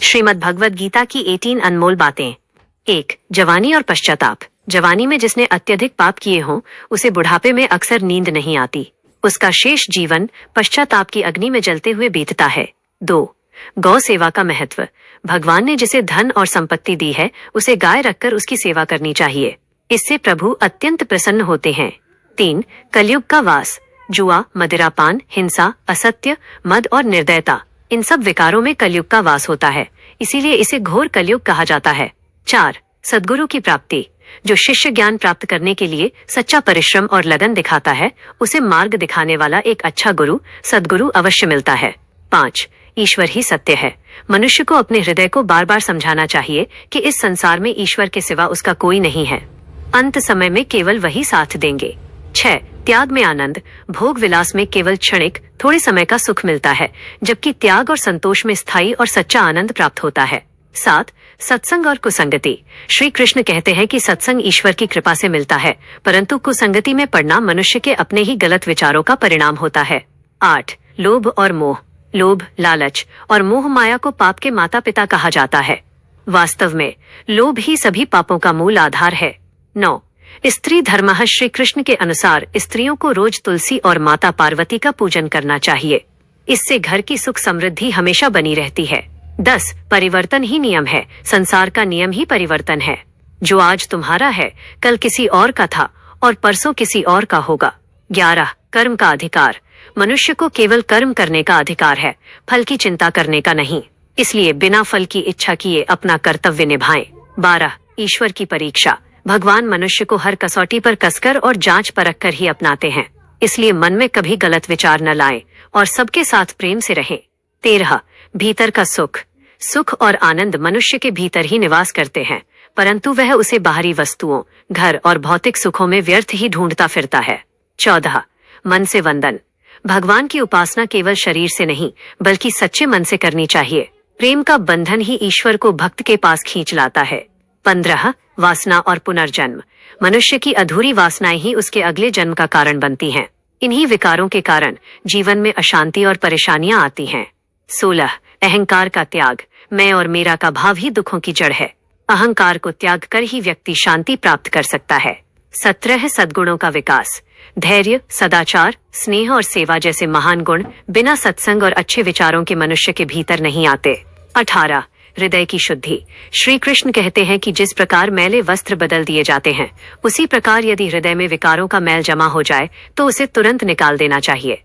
श्रीमद् भगवद गीता की 18 अनमोल बातें। 1. जवानी और पश्चाताप। जवानी में जिसने अत्यधिक पाप किए हों उसे बुढ़ापे में अक्सर नींद नहीं आती। उसका शेष जीवन पश्चाताप की अग्नि में जलते हुए बीतता है। 2. गौ सेवा का महत्व। भगवान ने जिसे धन और संपत्ति दी है उसे गाय रखकर उसकी सेवा करनी चाहिए। इससे प्रभु अत्यंत प्रसन्न होते हैं। 3. कलयुग का वास। जुआ, मदिरापान, हिंसा, असत्य, मद और निर्दयता, इन सब विकारों में कलयुग का वास होता है, इसीलिए इसे घोर कलयुग कहा जाता है। 4. सद्गुरु की प्राप्ति। जो शिष्य ज्ञान प्राप्त करने के लिए सच्चा परिश्रम और लगन दिखाता है उसे मार्ग दिखाने वाला एक अच्छा गुरु सद्गुरु अवश्य मिलता है। 5. ईश्वर ही सत्य है। मनुष्य को अपने हृदय को बार बार समझाना चाहिए कि इस संसार में ईश्वर के सिवा उसका कोई नहीं है। अंत समय में केवल वही साथ देंगे। 6. त्याग में आनंद। भोग विलास में केवल क्षणिक थोड़े समय का सुख मिलता है, जबकि त्याग और संतोष में स्थायी और सच्चा आनंद प्राप्त होता है। 7. सत्संग और कुसंगति। श्री कृष्ण कहते हैं कि सत्संग ईश्वर की कृपा से मिलता है, परंतु कुसंगति में पड़ना मनुष्य के अपने ही गलत विचारों का परिणाम होता है। 8. लोभ और मोह। लोभ, लालच और मोह माया को पाप के माता पिता कहा जाता है। वास्तव में लोभ ही सभी पापों का मूल आधार है। 9. स्त्री धर्म। श्री कृष्ण के अनुसार स्त्रियों को रोज तुलसी और माता पार्वती का पूजन करना चाहिए। इससे घर की सुख समृद्धि हमेशा बनी रहती है। 10. परिवर्तन ही नियम है। संसार का नियम ही परिवर्तन है। जो आज तुम्हारा है कल किसी और का था और परसों किसी और का होगा। 11. कर्म का अधिकार। मनुष्य को केवल कर्म करने का अधिकार है, फल की चिंता करने का नहीं। इसलिए बिना फल की इच्छा किए अपना कर्तव्य निभाएं। 12. ईश्वर की परीक्षा। भगवान मनुष्य को हर कसौटी पर कसकर और जांच परख कर ही अपनाते हैं, इसलिए मन में कभी गलत विचार न लाएं और सबके साथ प्रेम से रहें। 13. भीतर का सुख। सुख और आनंद मनुष्य के भीतर ही निवास करते हैं, परंतु वह उसे बाहरी वस्तुओं, घर और भौतिक सुखों में व्यर्थ ही ढूंढता फिरता है। 14. मन से वंदन। भगवान की उपासना केवल शरीर से नहीं बल्कि सच्चे मन से करनी चाहिए। प्रेम का बंधन ही ईश्वर को भक्त के पास खींच लाता है। 15. वासना और पुनर्जन्म। मनुष्य की अधूरी वासनाएं ही उसके अगले जन्म का कारण बनती हैं। इन्हीं विकारों के कारण जीवन में अशांति और परेशानियां आती हैं। 16. अहंकार का त्याग। मैं और मेरा का भाव ही दुखों की जड़ है। अहंकार को त्याग कर ही व्यक्ति शांति प्राप्त कर सकता है। 17. सद्गुणों का विकास। धैर्य, सदाचार, स्नेह और सेवा जैसे महान गुण बिना सत्संग और अच्छे विचारों के मनुष्य के भीतर नहीं आते। 18. हृदय की शुद्धि। श्री कृष्ण कहते हैं कि जिस प्रकार मैले वस्त्र बदल दिए जाते हैं उसी प्रकार यदि हृदय में विकारों का मैल जमा हो जाए तो उसे तुरंत निकाल देना चाहिए।